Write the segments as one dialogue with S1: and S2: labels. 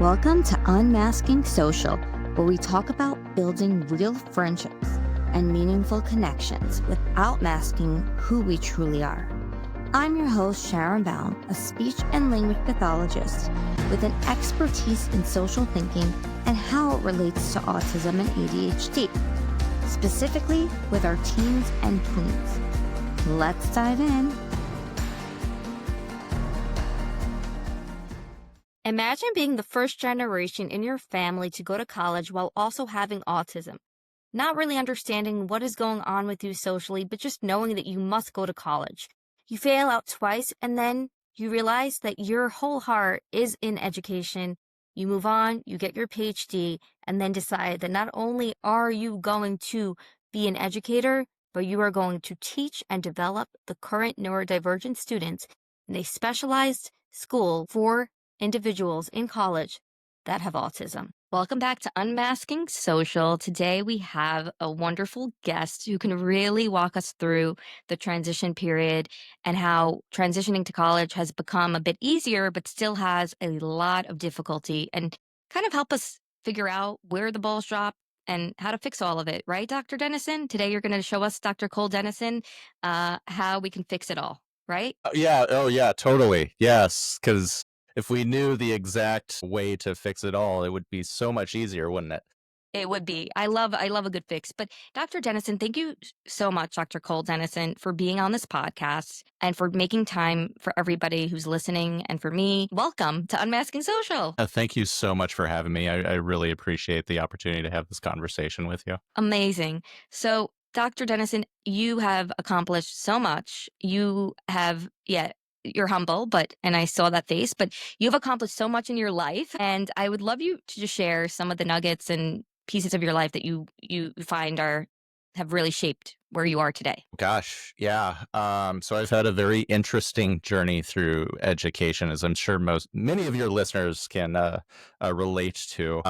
S1: Welcome to Unmasking Social, where we talk about building real friendships and meaningful connections without masking who we truly are. I'm your host, Sharon Baum, a speech and language pathologist with an expertise in social thinking and how it relates to autism and ADHD, specifically with our teens and tweens. Let's dive in. Imagine being the first generation in your family to go to college while also having autism. Not really understanding what is going on with you socially, but just knowing that you must go to college. You fail out twice, and then you realize that your whole heart is in education. You move on, you get your PhD, and then decide that not only are you going to be an educator, but you are going to teach and develop the current neurodivergent students in a specialized school for individuals in college that have autism. Welcome back to Unmasking Social. Today we have a wonderful guest who can really walk us through the transition period and how transitioning to college has become a bit easier, but still has a lot of difficulty, and kind of help us figure out where the balls drop and how to fix all of it. Right, Dr. Denisen? Today you're going to show us, Dr. Cole Denisen, how we can fix it all, right?
S2: Yeah. Oh, yeah, totally. Yes. Because if we knew the exact way to fix it all, it would be so much easier, wouldn't it?
S1: It would be. I love a good fix. But Dr. Denison, thank you so much, Dr. Cole Denison, for being on this podcast and for making time for everybody who's listening, and for me. Welcome to Unmasking Social.
S2: Thank you so much for having me. I really appreciate the opportunity to have this conversation with you.
S1: Amazing. So, Dr. Denison, you have accomplished so much. You have, you're humble, and I saw that face, but you've accomplished so much in your life. And I would love you to just share some of the nuggets and pieces of your life that you find have really shaped where you are today.
S2: Gosh, yeah. So I've had a very interesting journey through education, as I'm sure many of your listeners can relate to.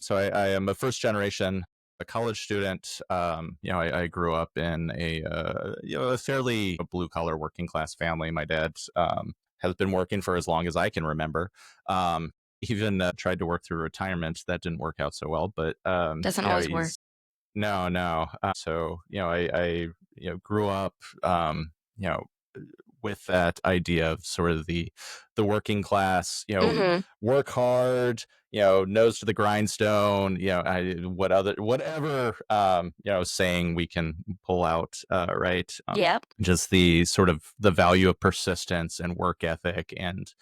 S2: So I am a first generation a college student. I grew up in a fairly blue collar working class family. My dad has been working for as long as I can remember. Even tried to work through retirement. That didn't work out so well, but
S1: Doesn't always work.
S2: No. So I grew up, you know, with that idea of sort of the working class, work hard, nose to the grindstone, whatever saying we can pull out, right?
S1: Yep.
S2: Just the sort of the value of persistence and work ethic, and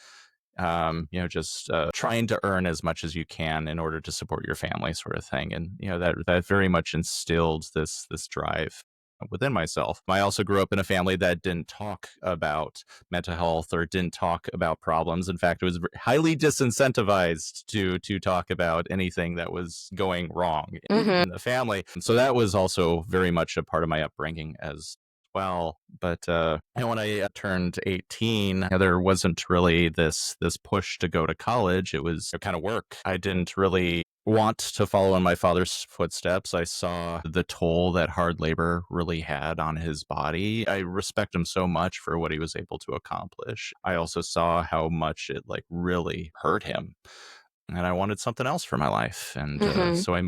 S2: just trying to earn as much as you can in order to support your family, sort of thing. And that very much instilled this drive within myself. I also grew up in a family that didn't talk about mental health or didn't talk about problems. In fact, it was highly disincentivized to talk about anything that was going wrong in the family. So that was also very much a part of my upbringing as well. But when I turned 18, there wasn't really this push to go to college. It was kind of work. I didn't really want to follow in my father's footsteps. I saw the toll that hard labor really had on his body. I respect him so much for what he was able to accomplish. I also saw how much it really hurt him, and I wanted something else for my life. And so I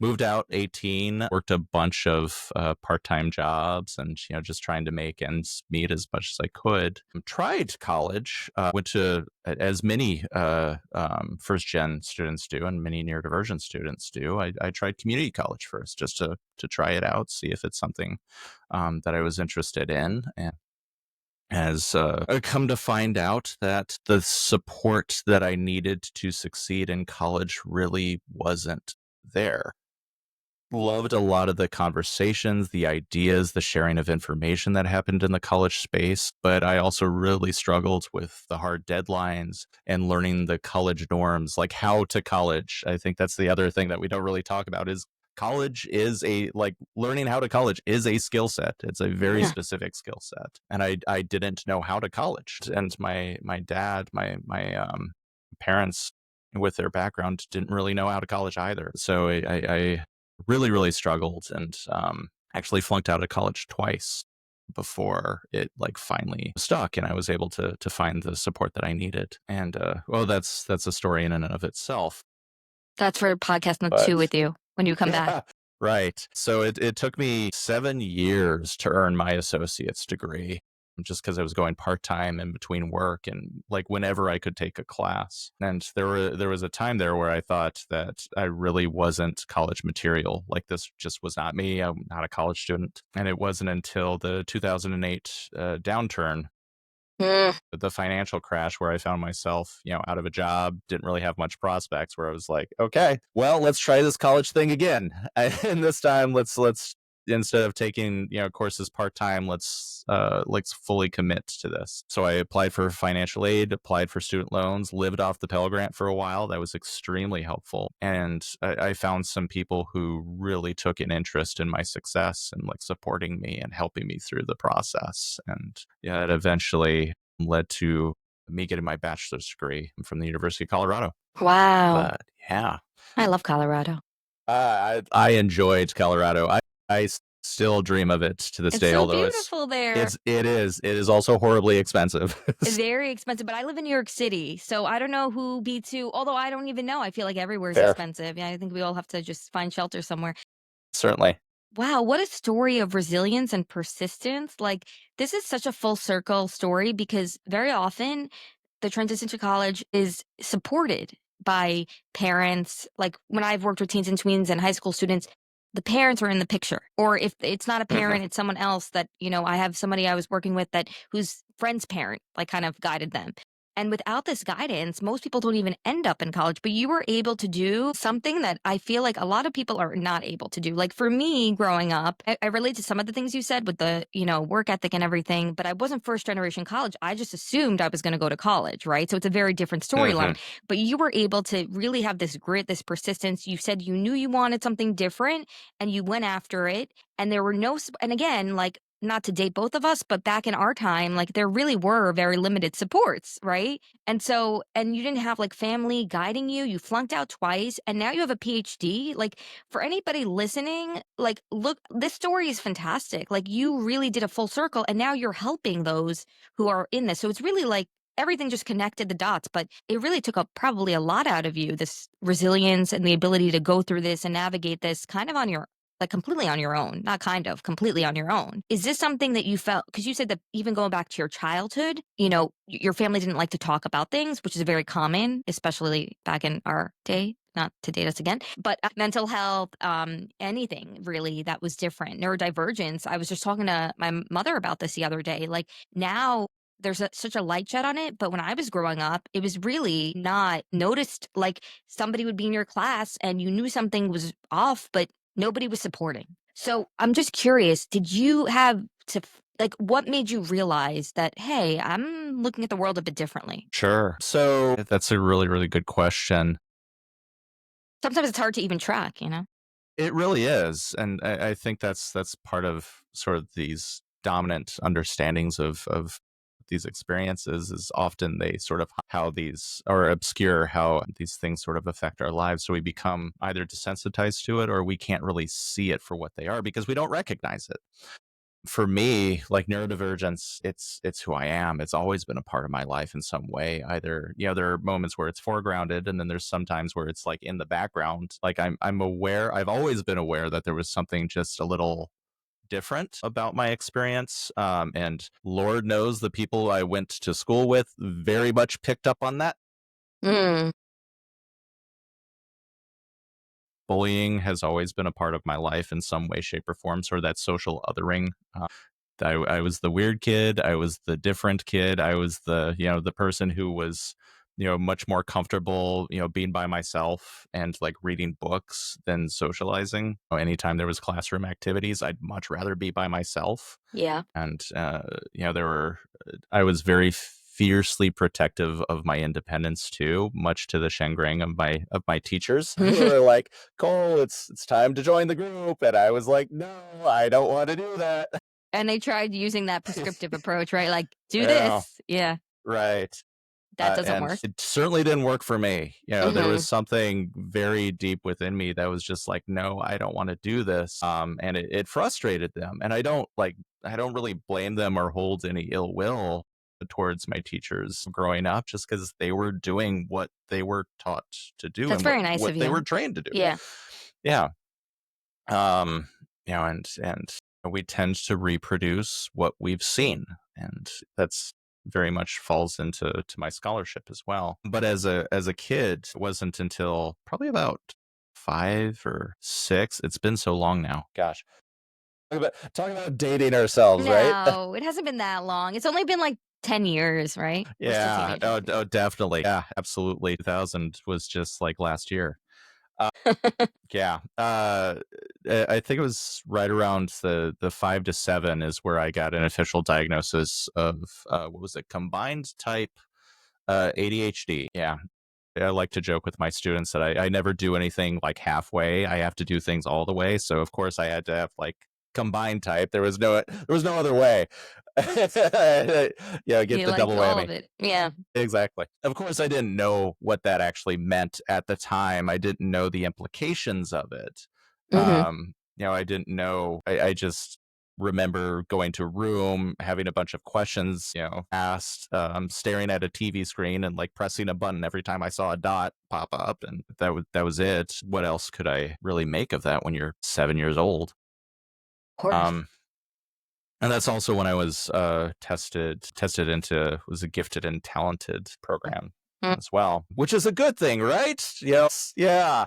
S2: moved out 18, worked a bunch of part-time jobs, and just trying to make ends meet as much as I could. Tried college, went to, as many first-gen students do and many neurodivergent students do, I tried community college first, just to try it out, see if it's something that I was interested in. And has come to find out that the support that I needed to succeed in college really wasn't there. Loved a lot of the conversations, the ideas, the sharing of information that happened in the college space, but I also really struggled with the hard deadlines and learning the college norms, like how to college. I think that's the other thing that we don't really talk about is college is learning how to college is a skill set. It's a very specific skill set. And I didn't know how to college. And my dad, my parents with their background didn't really know how to college either. So I really, really struggled, and actually flunked out of college twice. before it like finally stuck and I was able to find the support that I needed. And well, that's a story in and of itself.
S1: That's for podcast number two
S2: But
S1: with you when you come back.
S2: yeah, right. So it took me 7 years to earn my associate's degree just because I was going part-time in between work and like whenever I could take a class. And there was a time there where I thought that I really wasn't college material. Like this just was not me. I'm not a college student. And it wasn't until the 2008 downturn,
S1: Mm.
S2: the financial crash, where I found myself, out of a job, didn't really have much prospects, where I was like, okay, well, let's try this college thing again. And this time let's instead of taking, courses part-time, let's fully commit to this. So I applied for financial aid, applied for student loans, lived off the Pell Grant for a while. That was extremely helpful. And I found some people who really took an interest in my success and like supporting me and helping me through the process. And yeah, it eventually led to me getting my bachelor's degree from the University of Colorado.
S1: Wow.
S2: But yeah,
S1: I love Colorado.
S2: I enjoyed Colorado. I still dream of it to this
S1: It's
S2: day,
S1: so
S2: although
S1: beautiful there.
S2: it is also horribly expensive.
S1: Very expensive, but I live in New York City, so I don't know who beats who. Although I don't even know. I feel like everywhere is
S2: Fair,
S1: expensive. Yeah, I think we all have to just find shelter somewhere.
S2: certainly.
S1: Wow, what a story of resilience and persistence. Like, this is such a full circle story because very often the transition to college is supported by parents. Like, when I've worked with teens and tweens and high school students, the parents are in the picture. Or if it's not a
S2: Hmm.
S1: parent, it's someone else that, I have somebody I was working with that whose friend's parent, like, kind of guided them. And without this guidance, most people don't even end up in college. But you were able to do something that I feel like a lot of people are not able to do. Like for me growing up, I relate to some of the things you said with the, work ethic and everything, but I wasn't first generation college. I just assumed I was going to go to college, right? So it's a very different
S2: Hmm.
S1: storyline. But you were able to really have this grit, this persistence. You said you knew you wanted something different and you went after it. And there were and again, like, not to date both of us, but back in our time, like there really were very limited supports, right? And you didn't have like family guiding you. You flunked out twice, and now you have a PhD. Like for anybody listening, like look, this story is fantastic. Like you really did a full circle, and now you're helping those who are in this. So it's really like everything just connected the dots, but it really took up probably a lot out of you, this resilience and the ability to go through this and navigate this kind of on your like completely on your own, not kind of, completely on your own. Is this something that you felt? Because you said that even going back to your childhood, your family didn't like to talk about things, which is very common, especially back in our day. Not to date us again, but mental health, anything really that was different. Neurodivergence. I was just talking to my mother about this the other day. Like now, there's such a light shed on it. But when I was growing up, it was really not noticed. Like somebody would be in your class and you knew something was off, but nobody was supporting. So I'm just curious, did you have to, like, what made you realize that, hey, I'm looking at the world a bit differently?
S2: Sure. So that's a really, really good question.
S1: Sometimes it's hard to even track.
S2: It really is, and I think that's part of sort of these dominant understandings of these experiences is often they sort of how these or obscure how these things sort of affect our lives. So we become either desensitized to it or we can't really see it for what they are because we don't recognize it. For me, like neurodivergence, it's who I am. It's always been a part of my life in some way. Either, there are moments where it's foregrounded and then there's sometimes where it's like in the background. Like I'm aware, I've always been aware that there was something just a little different about my experience. And Lord knows the people I went to school with very much picked up on that.
S1: Mm.
S2: Bullying has always been a part of my life in some way, shape, or form. Sort of that social othering. I was the weird kid. I was the different kid. I was the person who was, much more comfortable, being by myself and like reading books than socializing. Anytime there was classroom activities, I'd much rather be by myself.
S1: Yeah.
S2: And, I was very fiercely protective of my independence too, much to the chagrin of my teachers who were like, Cole, it's time to join the group. And I was like, no, I don't want to do that.
S1: And they tried using that prescriptive approach, right? Like, do
S2: Yeah,
S1: this. Yeah.
S2: right.
S1: That doesn't
S2: And
S1: work.
S2: it certainly didn't work for me. There was
S1: Mhm.
S2: something very deep within me that was just like, no, I don't want to do this. And it frustrated them. And I don't really blame them or hold any ill will towards my teachers growing up, just because they were doing what they were taught to do
S1: That's
S2: and
S1: very nice
S2: what
S1: of
S2: they were
S1: you.
S2: trained to do.
S1: Yeah.
S2: Yeah. Um, and we tend to reproduce what we've seen, and that's very much falls into my scholarship as well. But as a kid, it wasn't until probably about 5 or 6. It's been so long now. Gosh, talk about dating ourselves, right?
S1: No, it hasn't been that long. It's only been like 10 years, right? We're still
S2: Yeah.
S1: teenagers.
S2: Oh, definitely. Yeah, absolutely. 2000 was just like last year. Uh, Yeah, I think it was right around the 5 to 7 is where I got an official diagnosis of what was it, combined type ADHD. Yeah, I like to joke with my students that I never do anything like halfway. I have to do things all the way. So of course I had to have like combined type. There was no other way. Yeah, get
S1: You
S2: the double
S1: like all
S2: whammy.
S1: of it. Yeah.
S2: Exactly. Of course, I didn't know what that actually meant at the time. I didn't know the implications of it.
S1: Mhm.
S2: I didn't know. I just remember going to a room, having a bunch of questions, asked, staring at a TV screen and like pressing a button every time I saw a dot pop up, and that was it. What else could I really make of that when you're 7 years old?
S1: Of course.
S2: Um, and that's also when I was tested into was a gifted and talented program
S1: Mm.
S2: as well, which is a good thing, right? Yes, yeah,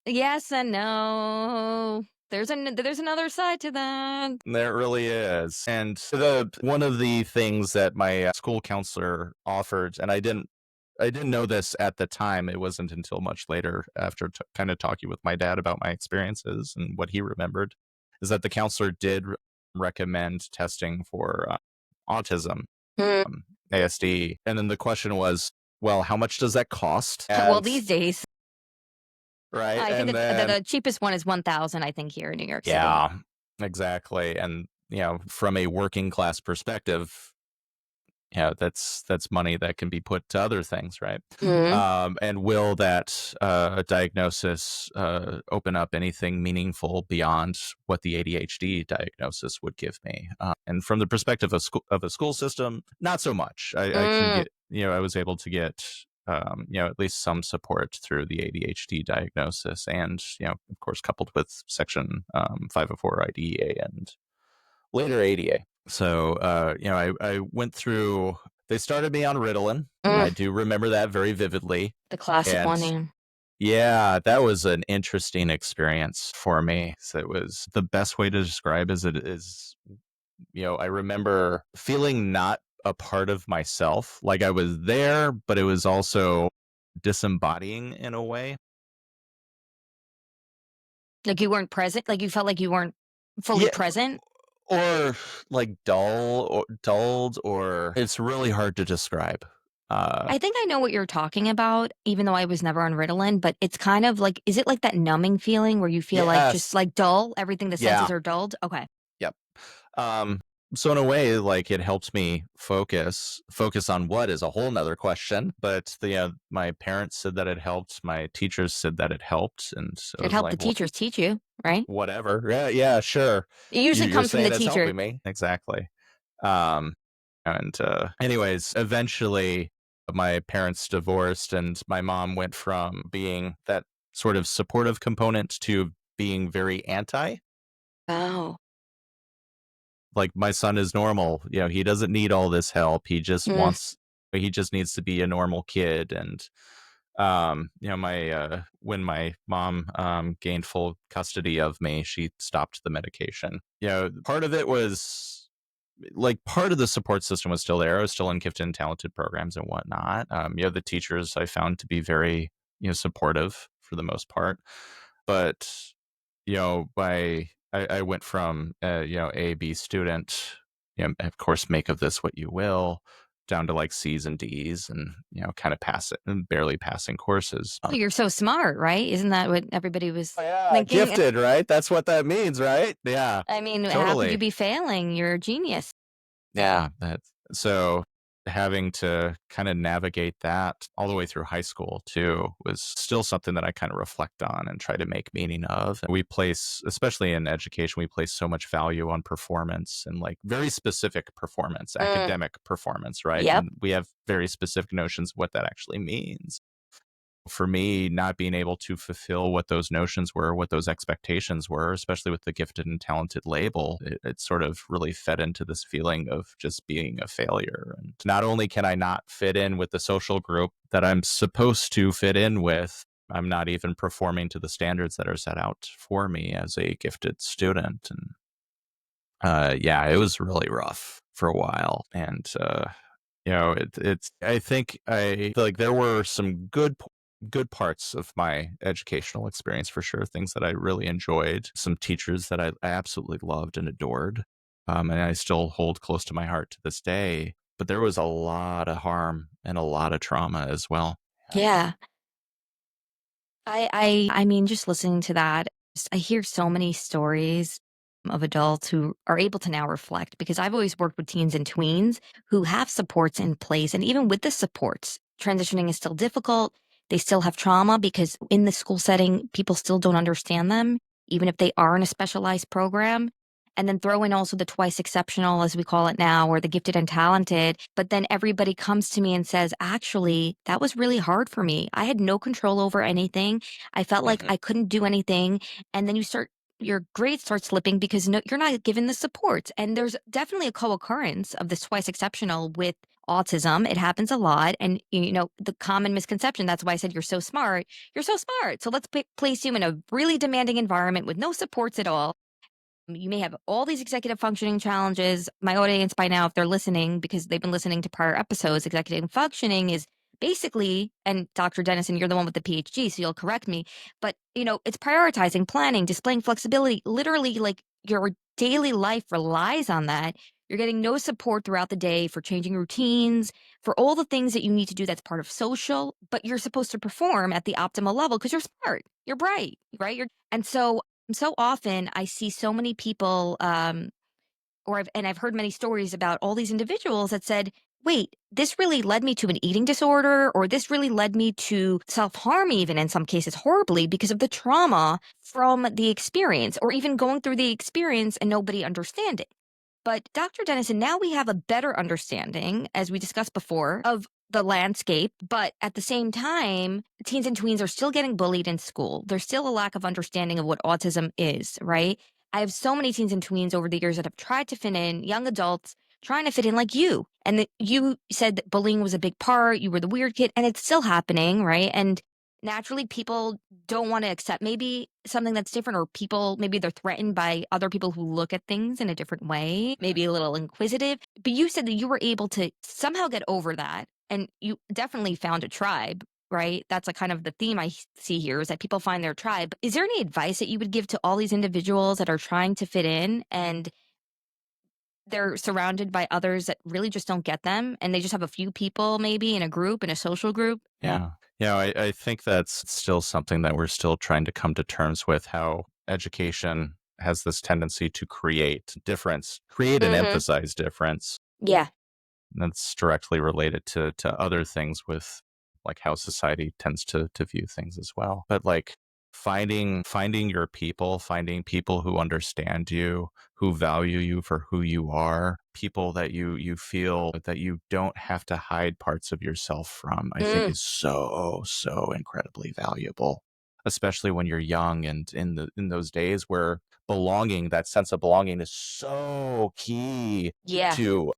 S1: Yes and no. There's another side to that.
S2: there really is. And the one of the things that my school counselor offered, and I didn't know this at the time. It wasn't until much later, after kind of talking with my dad about my experiences and what he remembered, is that the counselor did recommend testing for autism,
S1: Mm.
S2: um, ASD. And then the question was, well, how much does that cost?
S1: Well,
S2: And
S1: these days,
S2: right.
S1: I think
S2: And
S1: that
S2: then,
S1: the cheapest one is 1,000, I think, here in New York City.
S2: yeah, exactly. And, from a working class perspective, yeah, that's money that can be put to other things, right?
S1: Mhm.
S2: And will that diagnosis open up anything meaningful beyond what the ADHD diagnosis would give me? And from the perspective of a school system, not so much. I can
S1: Mm.
S2: get, I was able to get, at least some support through the ADHD diagnosis, and of course, coupled with Section 504 IDEA and later ADA. So, I went through. They started me on Ritalin. I
S1: Mm.
S2: do remember that very vividly,
S1: The classic
S2: and
S1: one, yeah.
S2: yeah, that was an interesting experience for me. So it was the best way to describe it is, I remember feeling not a part of myself, like I was there, but it was also disembodying in a way.
S1: Like you weren't present? Like you felt like you weren't fully
S2: Yeah,
S1: present?
S2: or like dulled, or it's really hard to describe. Uh,
S1: I think I know what you're talking about, even though I was never on Ritalin, but it's kind of like, is it like that numbing feeling where you feel like just
S2: yes,
S1: like dull? Everything, the senses
S2: yeah,
S1: are dulled? Okay.
S2: yep. Um, so in a way, like it helped me focus on what is a whole nother question. But my parents said that it helped. My teachers said that it helped, and so it
S1: It
S2: was
S1: helped the
S2: like,
S1: teachers teach you, right?
S2: whatever. Yeah, yeah, sure.
S1: It usually
S2: You're
S1: comes from the
S2: saying it's
S1: teacher.
S2: helping me, exactly. Um, and anyways, eventually, my parents divorced, and my mom went from being that sort of supportive component to being very anti.
S1: Oh.
S2: Like, my son is normal, he doesn't need all this help,
S1: Mm.
S2: he just needs to be a normal kid. And my when my mom gained full custody of me, she stopped the medication. Part of it was like, part of the support system was still there. I was still in gifted and talented programs and whatnot. The teachers I found to be very supportive for the most part. But I went from A B student, of course, make of this what you will, down to like C's and D's, and kind of pass it and barely passing courses.
S1: Well, you're so smart, right? Isn't that what everybody was
S2: Oh, yeah,
S1: thinking?
S2: gifted, right? That's what that means, right? Yeah,
S1: I mean, how could you
S2: totally.
S1: be failing? You're a genius.
S2: Yeah, that's so. having to kind of navigate that all the way through high school too was still something that I kind of reflect on and try to make meaning of. We place, especially in education, we place so much value on performance and like very specific performance,
S1: Mm,
S2: academic performance, right?
S1: yep.
S2: And we have very specific notions of what that actually means. For me, not being able to fulfill what those notions were, what those expectations were, especially with the gifted and talented label, it sort of really fed into this feeling of just being a failure. And not only can I not fit in with the social group that I'm supposed to fit in with, I'm not even performing to the standards that are set out for me as a gifted student. And yeah, it was really rough for a while. And it's. I think I feel like there were some good parts of my educational experience for sure. Things that I really enjoyed. Some teachers that I absolutely loved and adored, and I still hold close to my heart to this day. But there was a lot of harm and a lot of trauma as well. And
S1: Yeah. I mean, just listening to that, I hear so many stories of adults who are able to now reflect because I've always worked with teens and tweens who have supports in place. And even with the supports, transitioning is still difficult. They still have trauma because in the school setting, people still don't understand them, even if they are in a specialized program. And then throw in also the twice exceptional, as we call it now, or the gifted and talented. But then everybody comes to me and says, actually, that was really hard for me. I had no control over anything. I felt like
S2: Mhm.
S1: I couldn't do anything. And then your grades start slipping because no, you're not given the supports. And there's definitely a co occurrence of this twice exceptional with autism. It happens a lot. And, the common misconception, that's why I said you're so smart. You're so smart. So let's place you in a really demanding environment with no supports at all. You may have all these executive functioning challenges. My audience by now, if they're listening, because they've been listening to prior episodes, executive functioning is basically, and Dr. Denison, you're the one with the PhD, so you'll correct me, but it's prioritizing, planning, displaying flexibility. Literally, like your daily life relies on that. You're getting no support throughout the day for changing routines, for all the things that you need to do that's part of social, but you're supposed to perform at the optimal level because you're smart, you're bright, right? So often I see so many people, I've heard many stories about all these individuals that said, wait, this really led me to an eating disorder, or this really led me to self harm, even in some cases horribly, because of the trauma from the experience, or even going through the experience and nobody understanding. But Dr. Denison, now we have a better understanding, as we discussed before, of the landscape. But at the same time, teens and tweens are still getting bullied in school. There's still a lack of understanding of what autism is, right? I have so many teens and tweens over the years that have tried to fit in, young adults trying to fit in like you. And that you said that bullying was a big part, you were the weird kid, and it's still happening, right? And naturally, people don't want to accept maybe something that's different, or people maybe they're threatened by other people who look at things in a different way, maybe a little inquisitive. But you said that you were able to somehow get over that, and you definitely found a tribe, right? That's a kind of the theme see here, is that people find their tribe. Is there any advice that you would give to all these individuals that are trying to fit in and they're surrounded by others that really just don't get them, and they just have a few people maybe in a group, in a social group? Yeah.
S2: Yeah. Yeah, I think that's still something that we're still trying to come to terms with, how education has this tendency to create difference, create and
S1: Hmm.
S2: emphasize difference.
S1: Yeah.
S2: That's directly related to other things with like how society tends to view things as well. But like finding your people, finding people who understand you, who value you for who you are, people that you feel that you don't have to hide parts of yourself from, I think
S1: Mm,
S2: is so incredibly valuable. Especially when you're young and in those days where belonging, that sense of belonging is so key
S1: yeah.
S2: to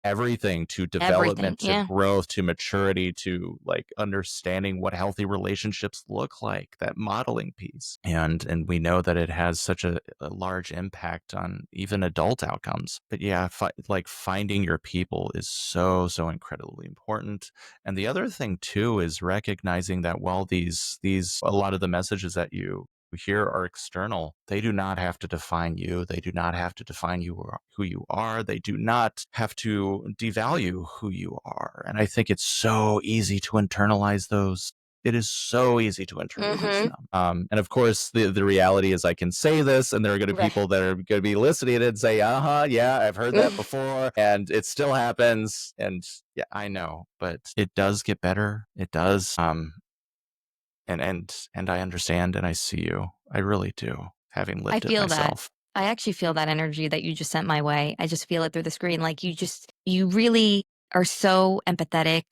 S2: everything, to
S1: Everything.
S2: development, to
S1: Yeah.
S2: growth, to maturity, to like understanding what healthy relationships look like, that modeling piece. And we know that it has such a large impact on even adult outcomes. But yeah, like finding your people is so incredibly important. And the other thing too is recognizing that while these a lot of the messages that you here are external. They do not have to define you. They do not have to define who you are. They do not have to devalue who you are. And I think it's so easy to internalize those it is so easy to internalize
S1: Mhm.
S2: them. And of course, the reality is I can say this, and there are going to be
S1: Right.
S2: people that are going to be listening and say, "Uh huh, yeah, I've heard that before," and it still happens. And yeah, I know, but it does get better. It does. And I understand, and I see you. I really do, having
S1: I
S2: lived it
S1: feel that.
S2: myself.
S1: I actually feel that energy that you just sent my way. I just feel it through the screen. Like you really are so empathetic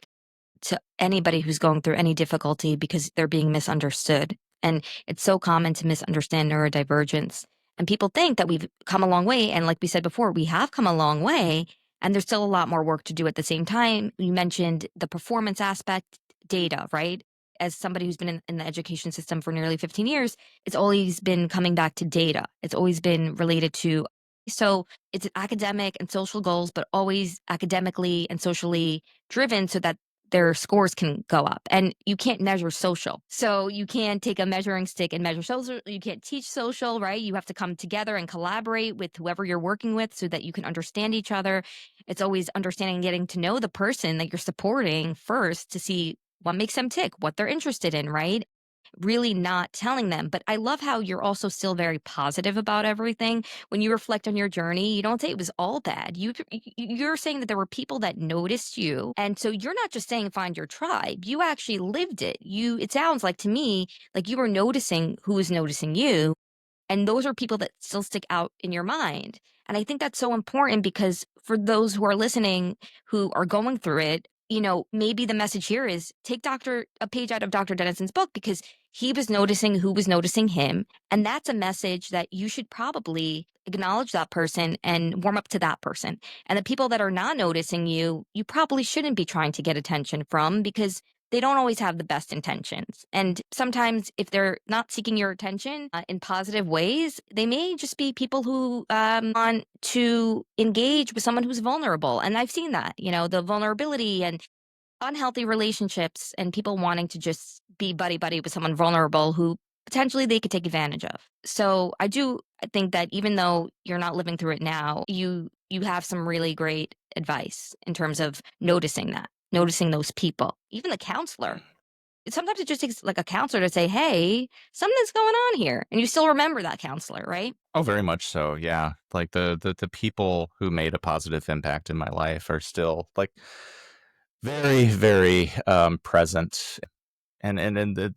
S1: to anybody who's going through any difficulty because they're being misunderstood. And it's so common to misunderstand neurodivergence. And people think that we've come a long way. And like we said before, we have come a long way. And there's still a lot more work to do at the same time. You mentioned the performance aspect, data, right? As somebody who's been in the education system for nearly 15 years, it's always been coming back to data. It's always been related to, so it's academic and social goals, but always academically and socially driven so that their scores can go up. And you can't measure social. So you can't take a measuring stick and measure social. You can't teach social, right? You have to come together and collaborate with whoever you're working with so that you can understand each other. It's always understanding and getting to know the person that you're supporting first to see what makes them tick, what they're interested in, right? Really not telling them. But I love how you're also still very positive about everything. When you reflect on your journey, you don't say it was all bad. You're saying that there were people that noticed you. And so you're not just saying find your tribe. You actually lived it. It sounds like to me like you were noticing who was noticing you, and those are people that still stick out in your mind. And I think that's so important because for those who are listening who are going through it, maybe the message here is take a page out of Dr. Denisen's book because he was noticing who was noticing him. And that's a message that you should probably acknowledge that person and warm up to that person. And the people that are not noticing you, you probably shouldn't be trying to get attention from because they don't always have the best intentions. And sometimes, if they're not seeking your attention in positive ways, they may just be people who want to engage with someone who's vulnerable. And I've seen that, the vulnerability and unhealthy relationships and people wanting to just be buddy buddy with someone vulnerable who potentially they could take advantage of. So I think that even though you're not living through it now, you have some really great advice in terms of noticing those people, even the counselor. Sometimes it just takes like a counselor to say, "Hey, something's going on here," and you still remember that counselor, right?
S2: Oh, very much so. Yeah. Like the people who made a positive impact in my life are still like very, very present. And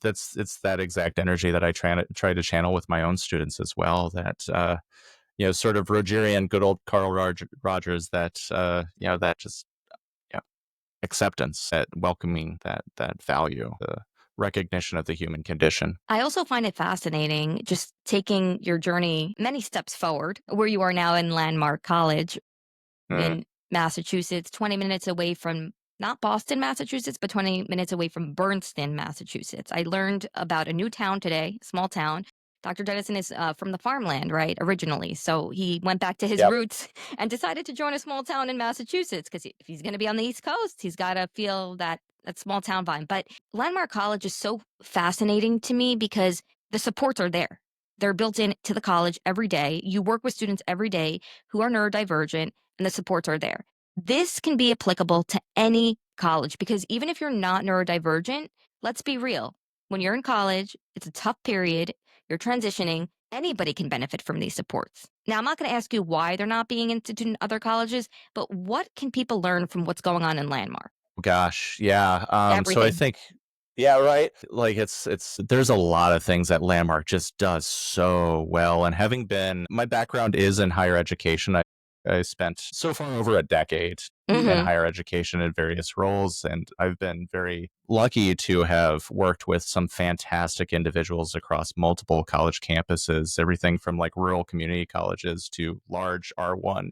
S2: that's it's that exact energy that I try to channel with my own students as well. That sort of Rogerian, good old Rogers. That that just yeah, acceptance, that welcoming, that value, the recognition of the human condition.
S1: I also find it fascinating just taking your journey many steps forward, where you are now in Landmark College
S2: Mm.
S1: in Massachusetts, 20 minutes away from not Boston, Massachusetts, but 20 minutes away from Bernston, Massachusetts. I learned about a new town today, small town. Dr. Denison is from the farmland, right, originally. So he went back to his
S2: Yep.
S1: roots and decided to join a small town in Massachusetts because if he's going to be on the East Coast, he's got to feel that small town vibe. But Landmark College is so fascinating to me because the supports are there. They're built in to the college every day. You work with students every day who are neurodivergent and the supports are there. This can be applicable to any college because even if you're not neurodivergent, let's be real. When you're in college, it's a tough period, you're transitioning, anybody can benefit from these supports. Now, I'm not going to ask you why they're not being instituted in other colleges, but what can people learn from what's going on in Landmark?
S2: Gosh, yeah. So I
S1: Everything.
S2: think, yeah, right. Like it's there's a lot of things that Landmark just does so well. And having been, my background is in higher education. I spent so far over a decade in
S1: Hmm.
S2: higher education in various roles, and I've been very lucky to have worked with some fantastic individuals across multiple college campuses, everything from like rural community colleges to large R1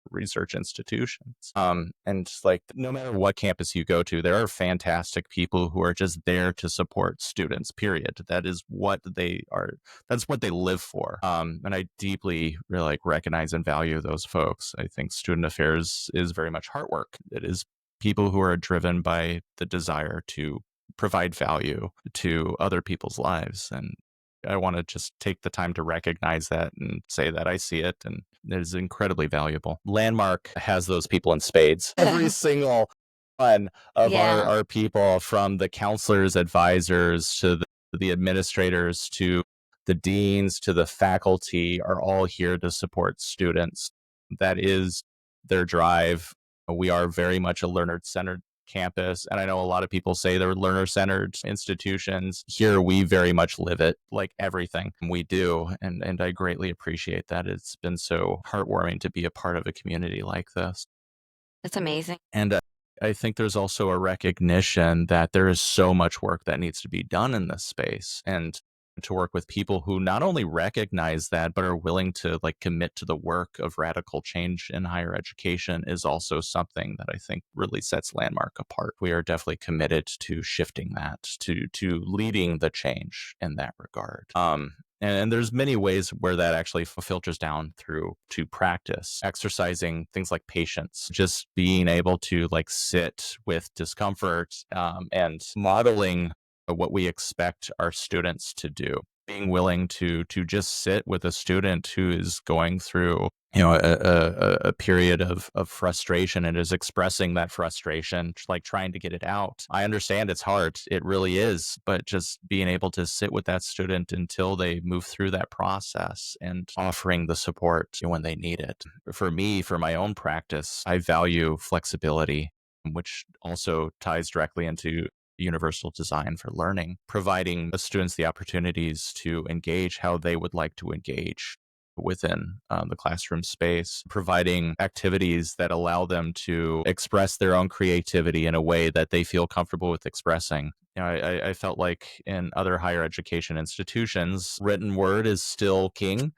S2: research institutions. And like no matter what campus you go to, there are fantastic people who are just there to support students, period. That is what they are, that's what they live for. And I deeply really like recognize and value those folks. I think student affairs is very much heart work. It is people who are driven by the desire to provide value to other people's lives. And I want to just take the time to recognize that and say that I see it, and it is incredibly valuable. Landmark has those people in spades. Every single One of
S1: Yeah.
S2: our people, from the counselors, advisors, to the administrators, to the deans, to the faculty, are all here to support students. That is their drive. We are very much a learner-centered campus, and I know a lot of people say they're learner-centered institutions. Here, we very much live it, like everything we do, and I greatly appreciate that. It's been so heartwarming to be a part of a community like this.
S1: That's amazing.
S2: And I think there's also a recognition that there is so much work that needs to be done in this space, and to work with people who not only recognize that, but are willing to like commit to the work of radical change in higher education is also something that I think really sets Landmark apart. We are definitely committed to shifting that, to leading the change in that regard. And there's many ways where that actually filters down through to practice, exercising things like patience, just being able to like sit with discomfort, and modeling what we expect our students to do. Being willing to just sit with a student who is going through, a period of frustration and is expressing that frustration, like trying to get it out. I understand it's hard. It really is. But just being able to sit with that student until they move through that process and offering the support when they need it. For me, for my own practice, I value flexibility, which also ties directly into universal design for learning, providing the students the opportunities to engage how they would like to engage within the classroom space, providing activities that allow them to express their own creativity in a way that they feel comfortable with expressing. I felt like in other higher education institutions, written word is still king,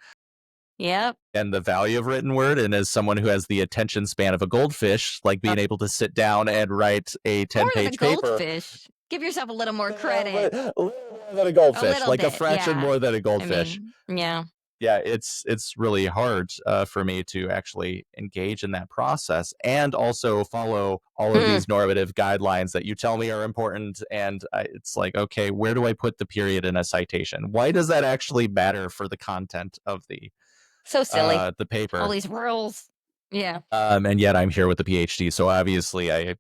S1: Yep.
S2: and the value of written word. And as someone who has the attention span of a goldfish, like being able to sit down and write a
S1: More than a
S2: 10-page paper.
S1: goldfish. Give yourself a little more
S2: But
S1: credit.
S2: a little more than a
S1: A
S2: goldfish,
S1: little
S2: like a
S1: bit,
S2: fraction
S1: yeah.
S2: more than a
S1: I
S2: goldfish.
S1: mean, yeah.
S2: Yeah, it's really hard for me to actually engage in that process and also follow all of
S1: Mm,
S2: these normative guidelines that you tell me are important. And it's like, okay, where do I put the period in a citation? Why does that actually matter for the content of
S1: so silly.
S2: the
S1: All
S2: paper?
S1: these rules. Yeah.
S2: And yet I'm here with the PhD, so obviously
S1: So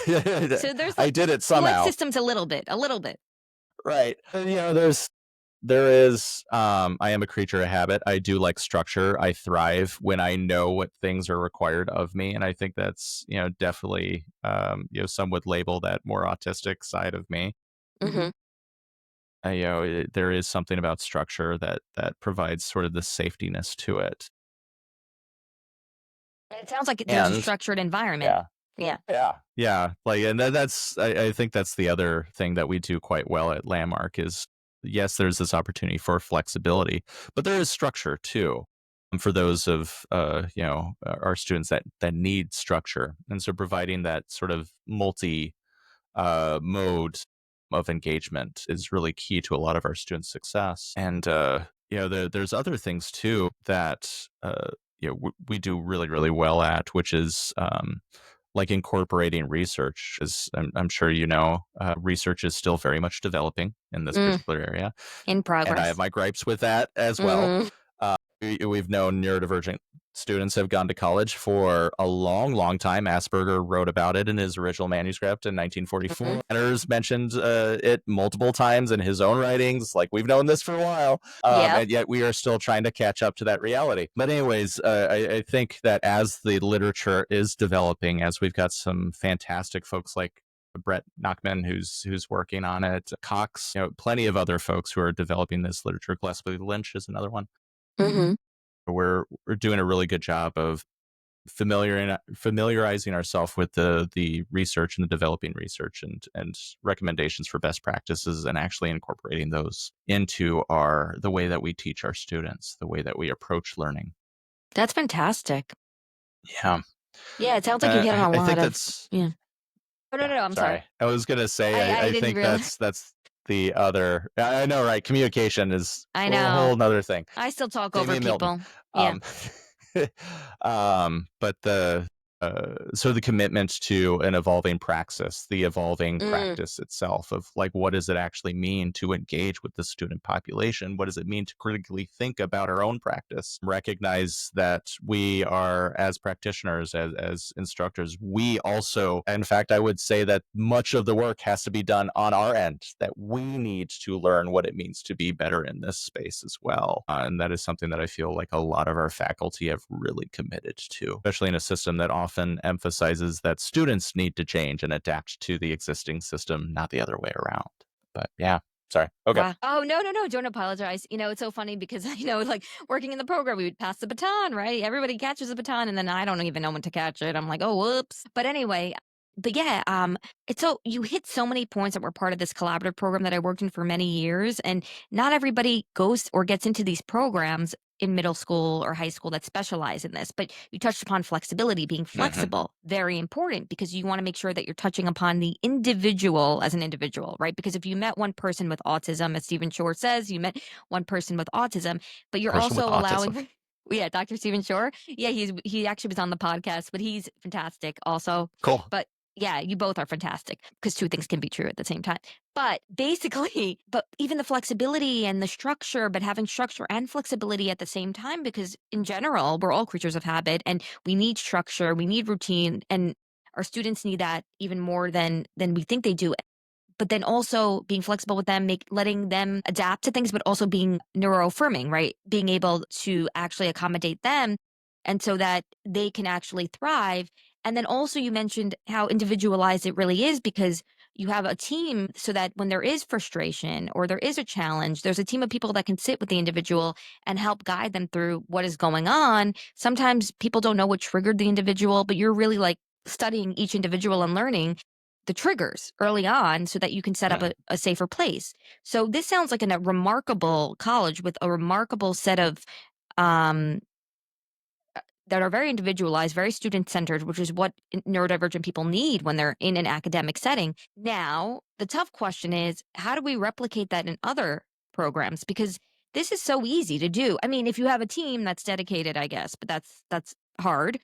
S1: there's
S2: I
S1: like
S2: did it
S1: you like
S2: somehow,
S1: systems a little bit, a little bit.
S2: right? There is, I am a creature of habit. I do like structure. I thrive when I know what things are required of me, and I think that's definitely, some would label that more autistic side of me.
S1: Hmm.
S2: There is something about structure that provides sort of the safetiness to it,
S1: It sounds like there's a
S2: and
S1: structured environment.
S2: yeah.
S1: Yeah.
S2: Yeah, like, and that's I think that's the other thing that we do quite well at Landmark is, yes, there's this opportunity for flexibility, but there is structure too, for those of, our students that need structure, and so providing that sort of multi, mode of engagement is really key to a lot of our students' success. And, there's other things too that, we do really, really well at, which is, like incorporating research. As I'm sure research is still very much developing in this
S1: Mm,
S2: particular area,
S1: in
S2: and I have
S1: progress.
S2: my gripes with that as well.
S1: Hmm.
S2: We've known neurodivergent students have gone to college for a long, long time. Asperger wrote about it in his original manuscript in
S1: Hmm.
S2: 1944. Manners mentioned it multiple times in his own writings. Like, we've known this for a while,
S1: Yep.
S2: and yet we are still trying to catch up to that reality. But anyways, I think that as the literature is developing, as we've got some fantastic folks like Brett Nachman, who's working on it, Cox, plenty of other folks who are developing this literature. Gillespie Lynch is another one.
S1: Hmm.
S2: We're doing a really good job of familiarizing ourselves with the research and the developing research and recommendations for best practices, and actually incorporating those into the way that we teach our students, the way that we approach learning.
S1: That's fantastic.
S2: Yeah.
S1: Yeah, it sounds like you hit on a
S2: I
S1: lot
S2: think
S1: of.
S2: that's
S1: Yeah. Oh, no,
S2: yeah,
S1: no, no, I'm sorry.
S2: sorry. I was gonna say
S1: I
S2: I
S1: didn't
S2: think
S1: realize.
S2: that's the other. I know, right? Communication is
S1: I
S2: a
S1: know.
S2: whole nother thing.
S1: I still talk
S2: Save
S1: over
S2: me Milton.
S1: people. Yeah.
S2: Um, but So the commitment to an evolving praxis, the evolving
S1: Mm,
S2: practice itself of like, what does it actually mean to engage with the student population? What does it mean to critically think about our own practice? Recognize that we are, as practitioners, as instructors, we also, in fact, I would say that much of the work has to be done on our end, that we need to learn what it means to be better in this space as well. And that is something that I feel like a lot of our faculty have really committed to, especially in a system that often emphasizes that students need to change and adapt to the existing system, not the other way around. But yeah, sorry. Okay.
S1: wow. Oh, no, no, no. Don't apologize. It's so funny because, like working in the program, we would pass the baton, right? Everybody catches the baton and then I don't even know when to catch it. I'm like, oh, whoops. But anyway, but yeah, it's so you hit so many points that were part of this collaborative program that I worked in for many years. And not everybody goes or gets into these programs in middle school or high school that specialize in this. But you touched upon flexibility, being
S2: Hmm.
S1: flexible, very important because you want to make sure that you're touching upon the individual as an individual, right? Because if you met one person with autism, as Stephen Shore says, you met one person with autism, but you're
S2: Person with
S1: also
S2: autism.
S1: allowing yeah, Dr. Stephen Shore. Yeah, he actually was on the podcast, but he's fantastic also.
S2: Cool.
S1: But yeah, you both are fantastic because two things can be true at the same time. But basically, but even the flexibility and the structure, but having structure and flexibility at the same time, because in general, we're all creatures of habit and we need structure, we need routine, and our students need that even more than we think they do. But then also being flexible with them, letting them adapt to things, but also being neuroaffirming, right? Being able to actually accommodate them and so that they can actually thrive. And then also you mentioned how individualized it really is because you have a team so that when there is frustration or there is a challenge, there's a team of people that can sit with the individual and help guide them through what is going on. Sometimes people don't know what triggered the individual, but you're really like studying each individual and learning the triggers early on so that you can set up
S2: Mhm.
S1: a safer place. So this sounds like a remarkable college with a remarkable set of um, that are very individualized, very student centered, which is what neurodivergent people need when they're in an academic setting. Now, the tough question is how do we replicate that in other programs? Because this is so easy to do. I mean, if you have a team that's dedicated, I guess, but that's hard.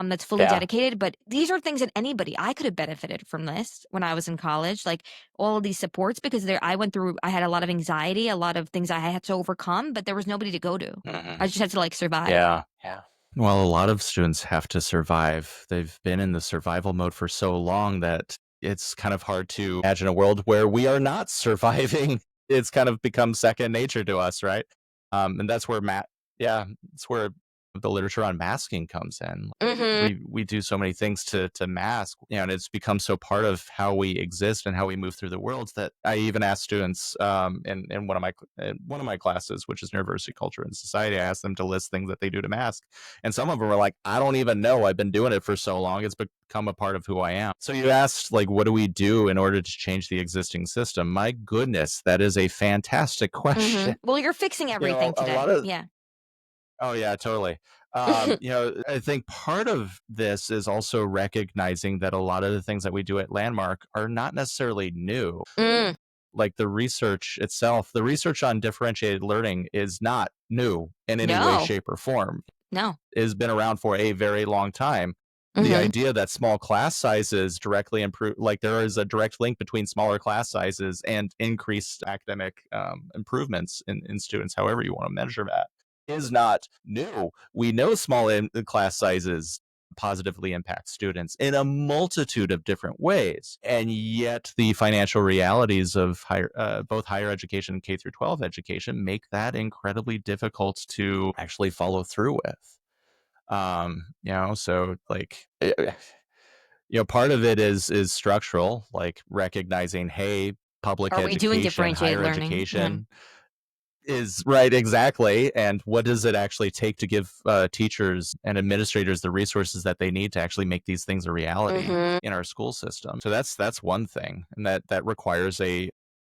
S1: That's fully
S2: Yeah.
S1: dedicated. But these are things that anybody I could have benefited from this when I was in college, like all of these supports, because I had a lot of anxiety, a lot of things I had to overcome, but there was nobody to go to. I
S2: Hmm.
S1: just had to like survive.
S2: Yeah. Yeah. Well, a lot of students have to survive. They've been in the survival mode for so long that it's kind of hard to imagine a world where we are not surviving. It's kind of become second nature to us, right? And that's where yeah, it's where the literature on masking comes in.
S1: Hmm.
S2: We do so many things to mask, and it's become so part of how we exist and how we move through the world that I even ask students in one of my classes, which is University Culture and Society, I asked them to list things that they do to mask, and some of them were like, "I don't even know. I've been doing it for so long; it's become a part of who I am." So you asked, like, what do we do in order to change the existing system? My goodness, that is a fantastic question.
S1: Well, you're fixing
S2: You know,
S1: everything
S2: a lot
S1: today.
S2: of
S1: Yeah.
S2: Oh yeah, totally. I think part of this is also recognizing that a lot of the things that we do at Landmark are not necessarily new.
S1: Mm,
S2: Like the research itself, the research on differentiated learning is not new in any way,
S1: no,
S2: shape, or form.
S1: no.
S2: It has been around for a very long time. The
S1: Mhm,
S2: idea that small class sizes directly improve, like there is a direct link between smaller class sizes and increased academic improvements in students, however you want to measure that, is not new. We know class sizes positively impact students in a multitude of different ways, and yet the financial realities of both higher education and K through 12 education make that incredibly difficult to actually follow through with. So like part of it is structural, like recognizing, hey, public
S1: are we doing
S2: education,
S1: differentiated
S2: higher
S1: learning? Yeah.
S2: education is right, exactly. And what does it actually take to give teachers and administrators the resources that they need to actually make these things a reality
S1: Mhm,
S2: in our school system? So that's one thing, and that requires a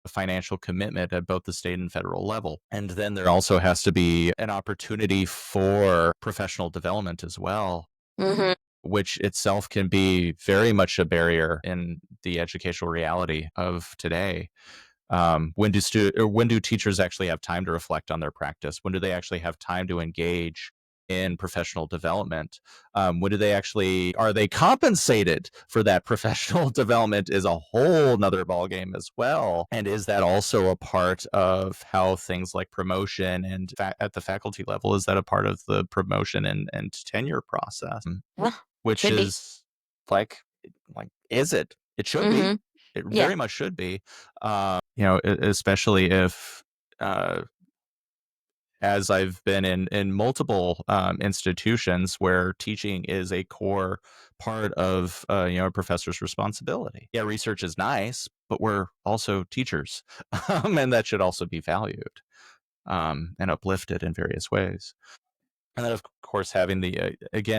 S2: financial commitment at both the state and federal level. And then there also has to be an opportunity for professional development as well,
S1: mhm,
S2: which itself can be very much a barrier in the educational reality of today. When do teachers actually have time to reflect on their practice? When do they actually have time to engage in professional development. What do they actually are they compensated for that professional development is a whole nother ballgame as well. And is that also a part of how things like promotion and at the faculty level, is that a part of the promotion and tenure process?
S1: Well,
S2: Which
S1: should be.
S2: is like is it? It should be.
S1: Mhm.
S2: It
S1: Yeah.
S2: very much should be. Especially if uh as I've been in multiple institutions where teaching is a core part of a professor's responsibility. Yeah, research is nice, but we're also teachers, and that should also be valued and uplifted in various ways. And then, of course, having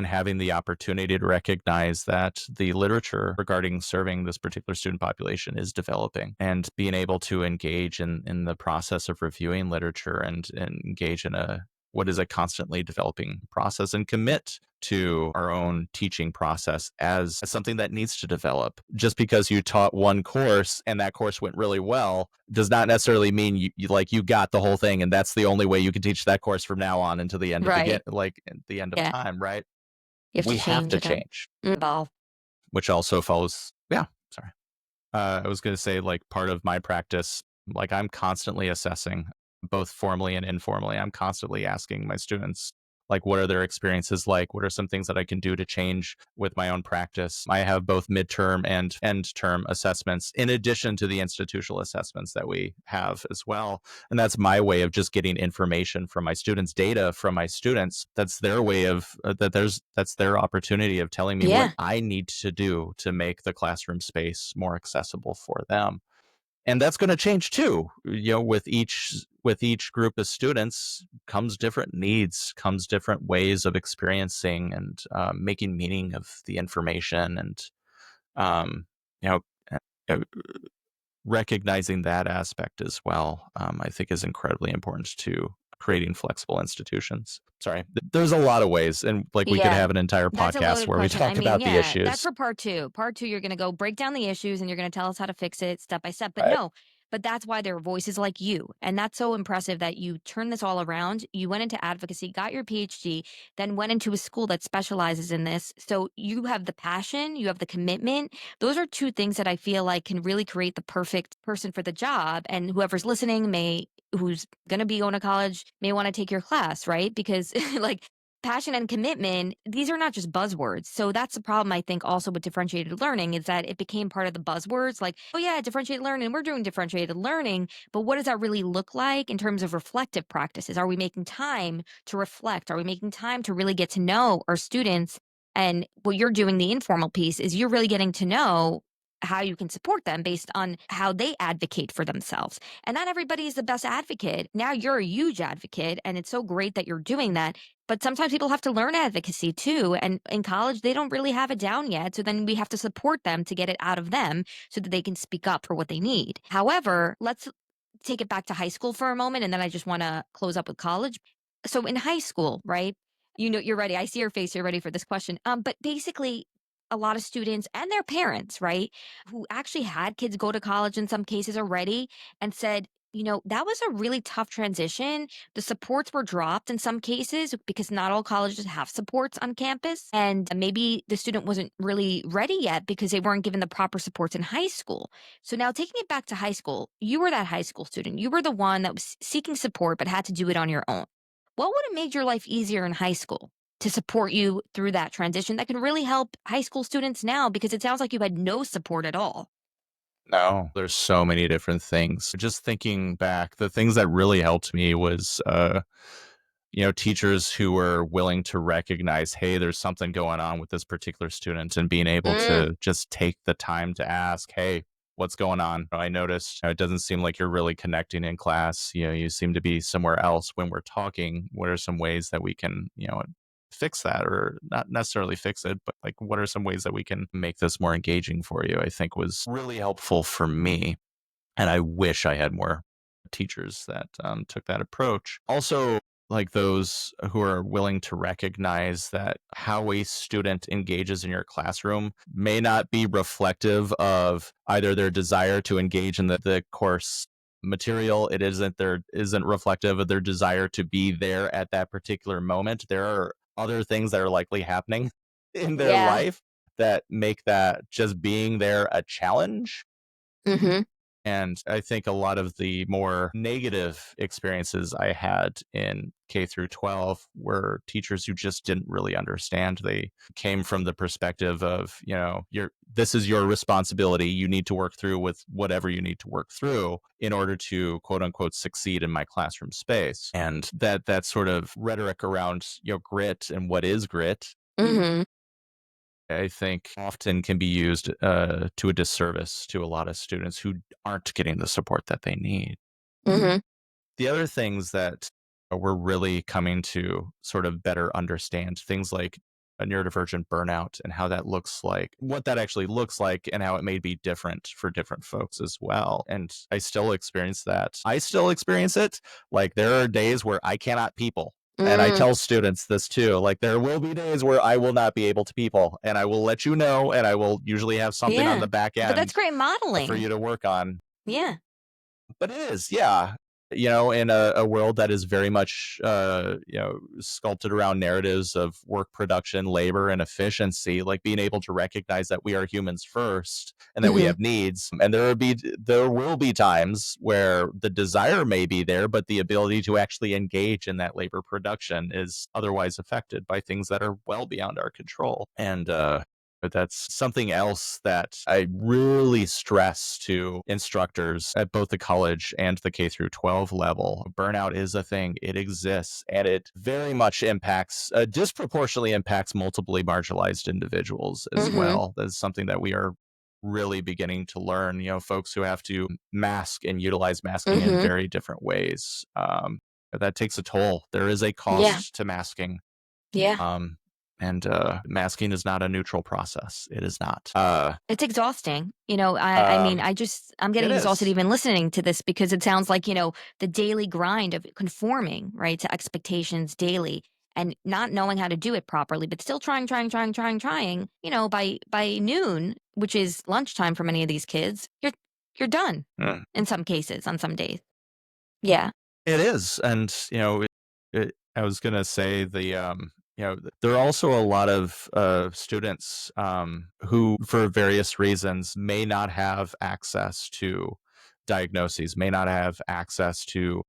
S2: having the opportunity to recognize that the literature regarding serving this particular student population is developing, and being able to engage in the process of reviewing literature and engage in a what is a constantly developing process, and commit to our own teaching process as something that needs to develop. Just because you taught one course and that course went really well does not necessarily mean you got the whole thing and that's the only way you can teach that course from now on until the end of
S1: Right.
S2: the end of
S1: Yeah.
S2: time, right?
S1: You have to
S2: We have
S1: change
S2: to
S1: it up.
S2: change,
S1: Evolve.
S2: which also follows. Yeah, sorry. I was going to say, like, part of my practice, like, I'm constantly assessing, both formally and informally. I'm constantly asking my students, like, what are their experiences like? What are some things that I can do to change with my own practice? I have both midterm and end term assessments in addition to the institutional assessments that we have as well. And that's my way of just getting information from my students, data from my students. That's their way of that's their opportunity of telling me what
S1: Yeah.
S2: I need to do to make the classroom space more accessible for them. And that's going to change too. With each group of students comes different needs, comes different ways of experiencing and making meaning of the information, and um, you know uh, recognizing that aspect as well. I think is incredibly important to creating flexible institutions. Sorry, there's a lot of ways, and like we could
S1: Yeah.
S2: have an entire
S1: That's a
S2: podcast
S1: loaded
S2: where we
S1: question. I
S2: talk
S1: mean,
S2: about the
S1: yeah, that's
S2: issues.
S1: for part two. Part two, you're going to go break down the issues and you're going to tell us how to fix it step by step. But
S2: Right.
S1: no, but that's why there are voices like you. And that's so impressive that you turned this all around. You went into advocacy, got your PhD, then went into a school that specializes in this. So you have the passion, you have the commitment. Those are two things that I feel like can really create the perfect person for the job. And whoever's listening who's going to be going to college may want to take your class, right? Because like, passion and commitment, these are not just buzzwords. So that's the problem, I think, also with differentiated learning is that it became part of the buzzwords like, oh, yeah, differentiated learning, we're doing differentiated learning. But what does that really look like in terms of reflective practices? Are we making time to reflect? Are we making time to really get to know our students? And what you're doing, the informal piece, is you're really getting to know how you can support them based on how they advocate for themselves. And not everybody is the best advocate. Now you're a huge advocate, and it's so great that you're doing that. But sometimes people have to learn advocacy too. And in college, they don't really have it down yet. So then we have to support them to get it out of them so that they can speak up for what they need. However, let's take it back to high school for a moment. And then I just want to close up with college. So in high school, right? You know, you're ready. I see your face. You're ready for this question. But basically, a lot of students and their parents, right, who actually had kids go to college in some cases already and said, that was a really tough transition. The supports were dropped in some cases because not all colleges have supports on campus. And maybe the student wasn't really ready yet because they weren't given the proper supports in high school. So now taking it back to high school, you were that high school student. You were the one that was seeking support but had to do it on your own. What would have made your life easier in high school to support you through that transition that can really help high school students now? Because it sounds like you had no support at all.
S2: No, there's so many different things. Just thinking back, the things that really helped me was, teachers who were willing to recognize, hey, there's something going on with this particular student, and being able
S1: Mm,
S2: to just take the time to ask, hey, what's going on? I noticed it doesn't seem like you're really connecting in class. You seem to be somewhere else when we're talking. What are some ways that we can, fix that, or not necessarily fix it, but like what are some ways that we can make this more engaging for you? I think was really helpful for me. And I wish I had more teachers that took that approach. Also, like those who are willing to recognize that how a student engages in your classroom may not be reflective of either their desire to engage in the course material. It isn't reflective of their desire to be there at that particular moment. There are other things that are likely happening in their
S1: Yeah.
S2: life that make that just being there a challenge.
S1: Mhm.
S2: And I think a lot of the more negative experiences I had in K through 12 were teachers who just didn't really understand. They came from the perspective of, this is your responsibility. You need to work through with whatever you need to work through in order to quote unquote succeed in my classroom space. And that sort of rhetoric around, grit and what is grit,
S1: Mhm.
S2: I think often can be used to a disservice to a lot of students who aren't getting the support that they need.
S1: Mhm.
S2: The other things that we're really coming to sort of better understand, things like a neurodivergent burnout and how that looks like, what that actually looks like, and how it may be different for different folks as well. And I still experience that. I still experience it. Like there are days where I cannot people. And I
S1: Mm.
S2: tell students this too. Like there will be days where I will not be able to people, and I will let you know, and I will usually have something on
S1: Yeah.
S2: the back
S1: But that's
S2: end
S1: great
S2: for
S1: modeling.
S2: you to work on.
S1: Yeah.
S2: But it is, yeah. In a world that is very much, sculpted around narratives of work production, labor, and efficiency, like being able to recognize that we are humans first and that we
S1: Mhm.
S2: have needs. And there will be times where the desire may be there, but the ability to actually engage in that labor production is otherwise affected by things that are well beyond our control. And but that's something else that I really stress to instructors at both the college and the K through 12 level. Burnout is a thing. It exists, and it very much disproportionately impacts multiply marginalized individuals as
S1: Mhm.
S2: well. That's something that we are really beginning to learn. Folks who have to mask and utilize masking in
S1: Mhm.
S2: very different ways. That takes a toll. There is a
S1: Yeah.
S2: cost to masking.
S1: Yeah.
S2: Um, and masking is not a neutral process. It is not.
S1: It's exhausting. I mean,
S2: Um,
S1: I'm getting
S2: it
S1: exhausted
S2: is.
S1: even listening to this because it sounds like, the daily grind of conforming, right, to expectations daily and not knowing how to do it properly, but still trying, by noon, which is lunchtime for many of these kids, you're done
S2: Mm.
S1: in some cases on some days. Yeah.
S2: It is, and I was gonna say there are also a lot of students who, for various reasons, may not have access to diagnoses, may not have access to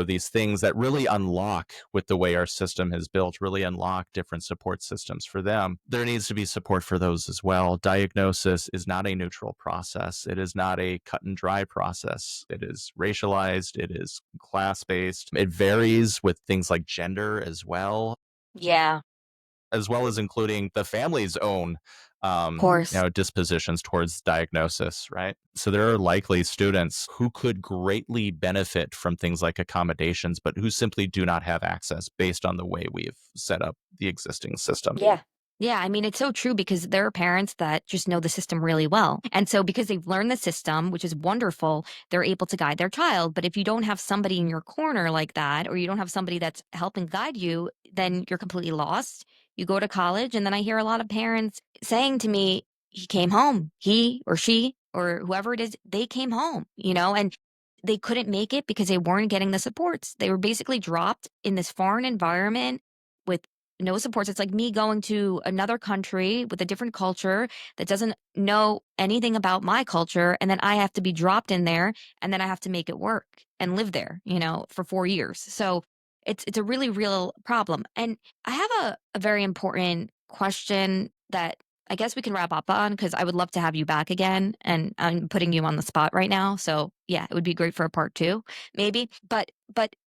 S2: these things that really unlock, with the way our system is built, really unlock different support systems for them. There needs to be support for those as well. Diagnosis is not a neutral process. It is not a cut and dry process. It is racialized, it is class based, it varies with things like gender
S1: Yeah. Of
S2: as well as including the family's own
S1: course.
S2: dispositions towards diagnosis, right? So there are likely students who could greatly benefit from things like accommodations, but who simply do not have access based on the way we've set up the existing system.
S1: Yeah. Yeah, I mean, it's so true because there are parents that just know the system really well. And so, because they've learned the system, which is wonderful, they're able to guide their child. But if you don't have somebody in your corner like that, or you don't have somebody that's helping guide you, then you're completely lost. You go to college, and then I hear a lot of parents saying to me, he came home, he or she or whoever it is, they came home, and they couldn't make it because they weren't getting the supports. They were basically dropped in this foreign environment with no supports. It's like me going to another country with a different culture that doesn't know anything about my culture. And then I have to be dropped in there and then I have to make it work and live there, for 4 years. So it's a really real problem. And I have a very important question that I guess we can wrap up on because I would love to have you back again. And I'm putting you on the spot right now. So yeah, it would be great for a part two, maybe. But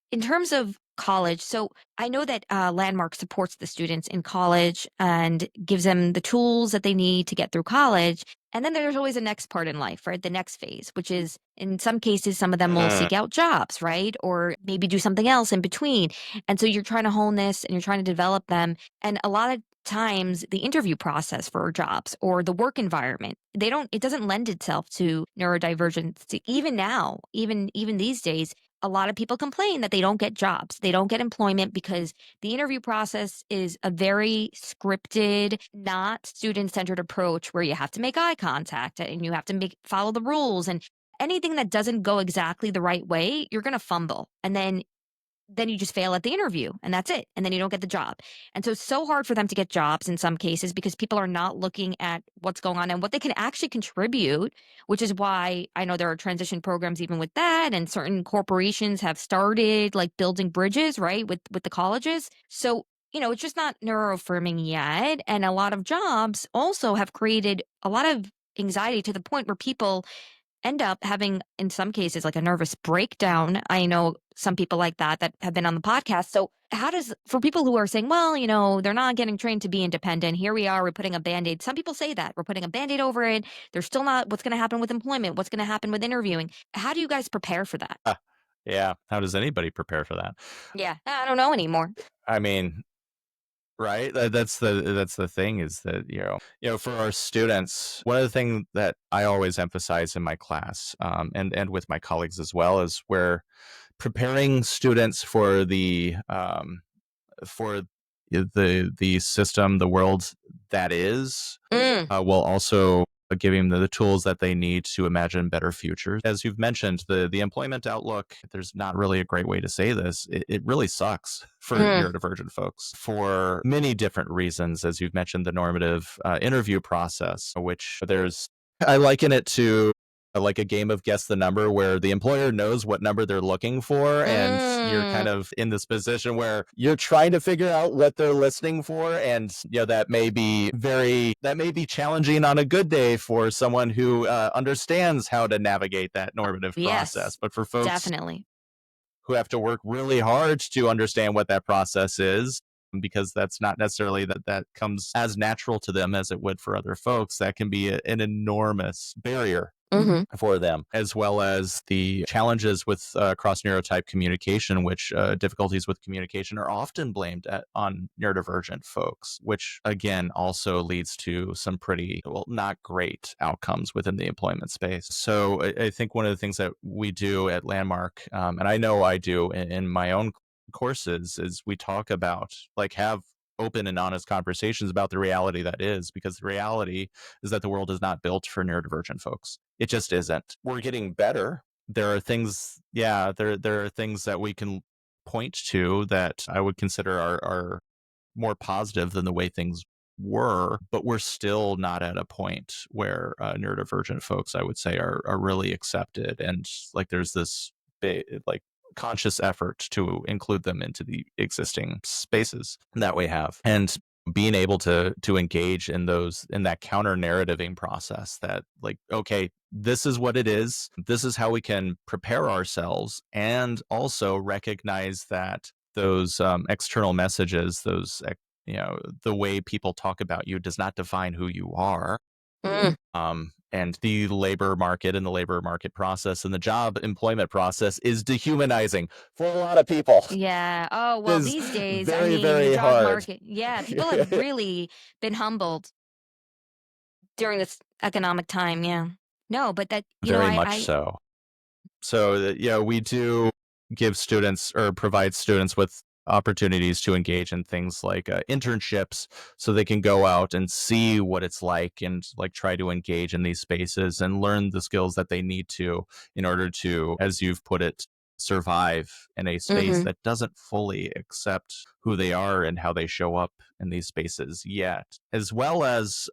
S1: in terms of college, so I know that Landmark supports the students in college and gives them the tools that they need to get through college. And then there's always a next part in life, right? The next phase, which is in some cases, some of them will
S2: Mm.
S1: seek out jobs, right? Or maybe do something else in between. And so you're trying to hone this and you're trying to develop them. And a lot of times the interview process for jobs or the work environment, it doesn't lend itself to neurodivergence. Even now, even these days, a lot of people complain that they don't get jobs. They don't get employment because the interview process is a very scripted, not student-centered approach where you have to make eye contact and you have to follow the rules and anything that doesn't go exactly the right way, you're going to fumble. And then then you just fail at the interview and that's it. And then you don't get the job. And so it's so hard for them to get jobs in some cases because people are not looking at what's going on and what they can actually contribute, which is why I know there are transition programs even with that. And certain corporations have started like building bridges, right, with the colleges. So, it's just not neuroaffirming yet. And a lot of jobs also have created a lot of anxiety to the point where people end up having, in some cases, like a nervous breakdown. I know some people like that have been on the podcast. So, how does, for people who are saying, well, they're not getting trained to be independent, here we are, we're putting a band aid. Some people say that we're putting a band aid over it. They're still not, what's going to happen with employment? What's going to happen with interviewing? How do you guys prepare for that?
S2: Yeah. How does anybody prepare for that?
S1: Yeah, I don't know anymore.
S2: I mean, right? That's the thing is that, for our students, one of the things that I always emphasize in my class, and with my colleagues as well, is where preparing students for the system, the world that is,
S1: Mm,
S2: while also giving them the tools that they need to imagine better futures. As you've mentioned, the employment outlook, there's not really a great way to say this. It really sucks for
S1: mm,
S2: neurodivergent folks for many different reasons. As you've mentioned, the normative interview process, which I liken it to like a game of guess the number where the employer knows what number they're looking for and you're kind
S1: mm.
S2: of in this position where you're trying to figure out what they're listening for, and that may be challenging on a good day for someone who understands how to navigate that normative process,
S1: Yes,
S2: but for folks
S1: definitely.
S2: who have to work really hard to understand what that process is, because that's not necessarily that comes as natural to them as it would for other folks, that can be an enormous barrier
S1: Hmm.
S2: for them, as well as the challenges with cross neurotype communication, which difficulties with communication are often blamed on neurodivergent folks, which again also leads to some pretty, well, not great outcomes within the employment space. So I think one of the things that we do at Landmark, and I know I do in my own courses, is we talk about, like, have open and honest conversations about the reality that is, because the reality is that the world is not built for neurodivergent folks. It just isn't. We're getting better. There are things, yeah, there are things that we can point to that I would consider are more positive than the way things were, but we're still not at a point where neurodivergent folks, I would say, are really accepted, and like there's this big, like, conscious effort to include them into the existing spaces that we have, and being able to engage in that counter narrativing process, that, like, okay, this is what it is, this is how we can prepare ourselves, and also recognize that those external messages, the way people talk about you does not define who you are.
S1: Mm.
S2: And the labor market and the labor market process and the job employment process is dehumanizing for a lot of people.
S1: Yeah. Oh,
S2: It
S1: well,
S2: is
S1: these days, I
S2: very,
S1: mean, the
S2: very
S1: job
S2: hard.
S1: market, yeah, people have really been humbled during this economic time. Yeah. No, but that,
S2: Very much
S1: I,
S2: so. So, we do give students, or provide students with opportunities to engage in things like internships, so they can go out and see what it's like, and like try to engage in these spaces and learn the skills that they need to, in order to, as you've put it, survive in a space
S1: mm-hmm,
S2: that doesn't fully accept who they are and how they show up in these spaces yet, as well as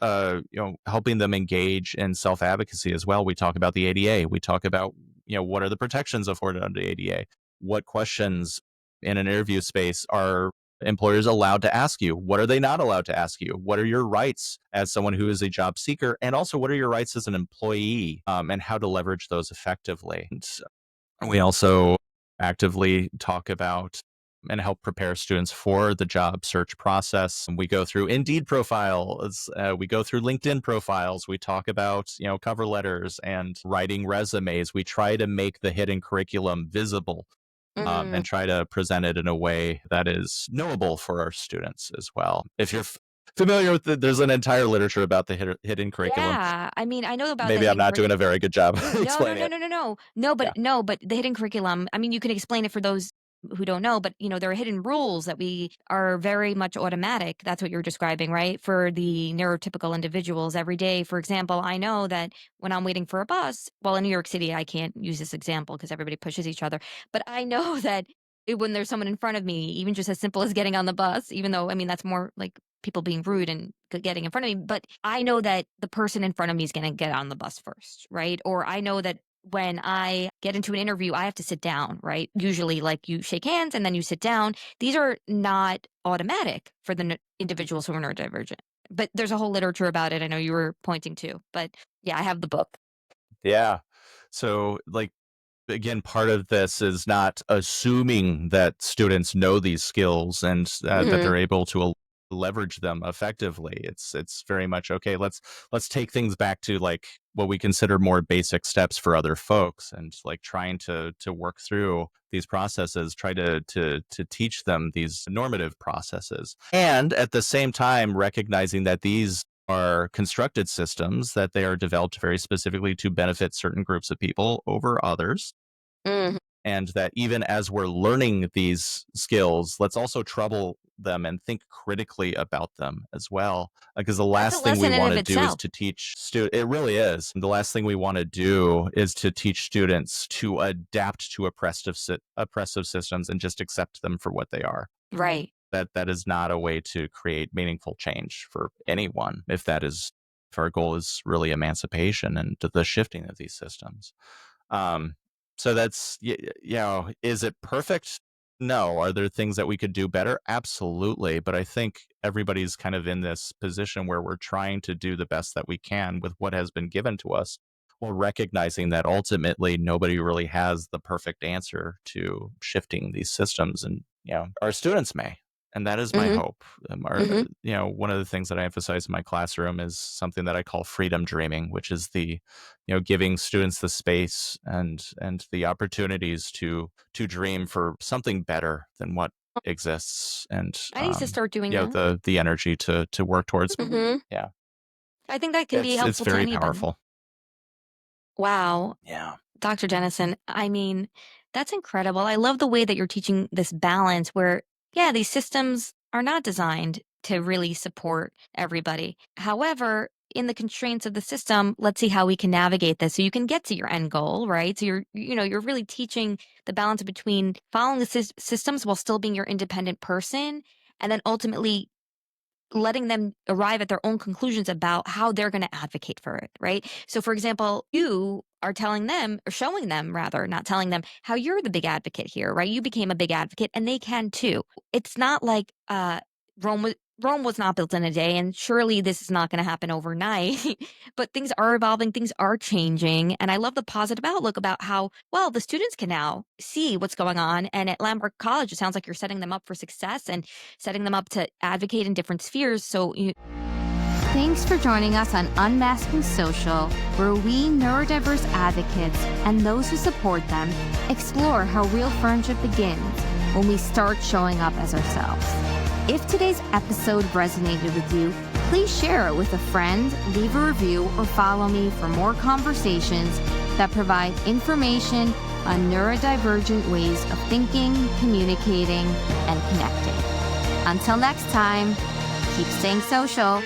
S2: helping them engage in self advocacy as well. We talk about the ADA. We talk about, what are the protections afforded under the ADA? What questions in an interview space are employers allowed to ask you? What are they not allowed to ask you? What are your rights as someone who is a job seeker? And also, what are your rights as an employee, and how to leverage those effectively? And we also actively talk about and help prepare students for the job search process. We go through Indeed profiles, we go through LinkedIn profiles, we talk about, cover letters and writing resumes. We try to make the hidden curriculum visible,
S1: mm.
S2: and try to present it in a way that is knowable for our students as well. If you're familiar with there's an entire literature about the hidden curriculum.
S1: Yeah. I mean, I know about the
S2: Maybe I'm
S1: hidden
S2: not doing a
S1: curriculum.
S2: very good job
S1: No, no,
S2: explaining
S1: no,
S2: it.
S1: no, no, no. No,
S2: Yeah.
S1: but no, but the hidden curriculum, I mean, you can explain it for those who don't know, but there are hidden rules that we are very much automatic. That's what you're describing, right? For the neurotypical individuals every day. For example, I know that when I'm waiting for a bus, well, in New York City, I can't use this example because everybody pushes each other, but I know that when there's someone in front of me, even just as simple as getting on the bus, even though, I mean, that's more like people being rude and getting in front of me. But I know that the person in front of me is going to get on the bus first, right? Or I know that when I get into an interview, I have to sit down, right? Usually, like you shake hands and then you sit down. These are not automatic for the individuals who are neurodivergent. But there's a whole literature about it. I know you were pointing to, but yeah, I have the book.
S2: Yeah. So, like, again, part of this is not assuming that students know these skills and that
S1: Hmm.
S2: they're able to leverage them effectively. It's very much okay. Let's take things back to like what we consider more basic steps for other folks, and like trying to work through these processes, try to teach them these normative processes, and at the same time recognizing that these are constructed systems, that they are developed very specifically to benefit certain groups of people over others,
S1: Hmm.
S2: and that even as we're learning these skills, let's also trouble them and think critically about them as well. Because the
S1: That's a
S2: last thing we
S1: lesson in and
S2: want
S1: of
S2: to do is
S1: itself.
S2: to teach students, it really is. The last thing we want to do is to teach students to adapt to oppressive systems and just accept them for what they are.
S1: Right.
S2: That is not a way to create meaningful change for anyone, if our goal is really emancipation and the shifting of these systems. Um, so that's, is it perfect? No. Are there things that we could do better? Absolutely. But I think everybody's kind of in this position where we're trying to do the best that we can with what has been given to us, while recognizing that ultimately nobody really has the perfect answer to shifting these systems. And, our students may. And that is my
S1: Hmm.
S2: hope.
S1: Hmm.
S2: One of the things that I emphasize in my classroom is something that I call freedom dreaming, which is giving students the space and the opportunities to dream for something better than what exists, and
S1: I need to start doing that.
S2: the energy to work towards.
S1: Hmm.
S2: Yeah,
S1: I think that can be
S2: it's
S1: helpful to
S2: very
S1: anybody.
S2: powerful.
S1: Wow.
S2: Yeah.
S1: Dr. Denison, I mean, that's incredible. I love the way that you're teaching this balance where, yeah, these systems are not designed to really support everybody. However, in the constraints of the system, let's see how we can navigate this so you can get to your end goal, right? So you're really teaching the balance between following the systems while still being your independent person, and then ultimately letting them arrive at their own conclusions about how they're going to advocate for it, right? So, for example, you are telling them, or showing them rather, not telling them, how you're the big advocate here, right? You became a big advocate and they can too. It's not like Rome was not built in a day, and surely this is not going to happen overnight. But things are evolving, things are changing, and I love the positive outlook about how well the students can now see what's going on. And at Lambert College, it sounds like you're setting them up for success and setting them up to advocate in different spheres. Thanks for joining us on Unmasking Social, where we neurodiverse advocates and those who support them explore how real friendship begins when we start showing up as ourselves. If today's episode resonated with you, please share it with a friend, leave a review, or follow me for more conversations that provide information on neurodivergent ways of thinking, communicating, and connecting. Until next time, keep staying social.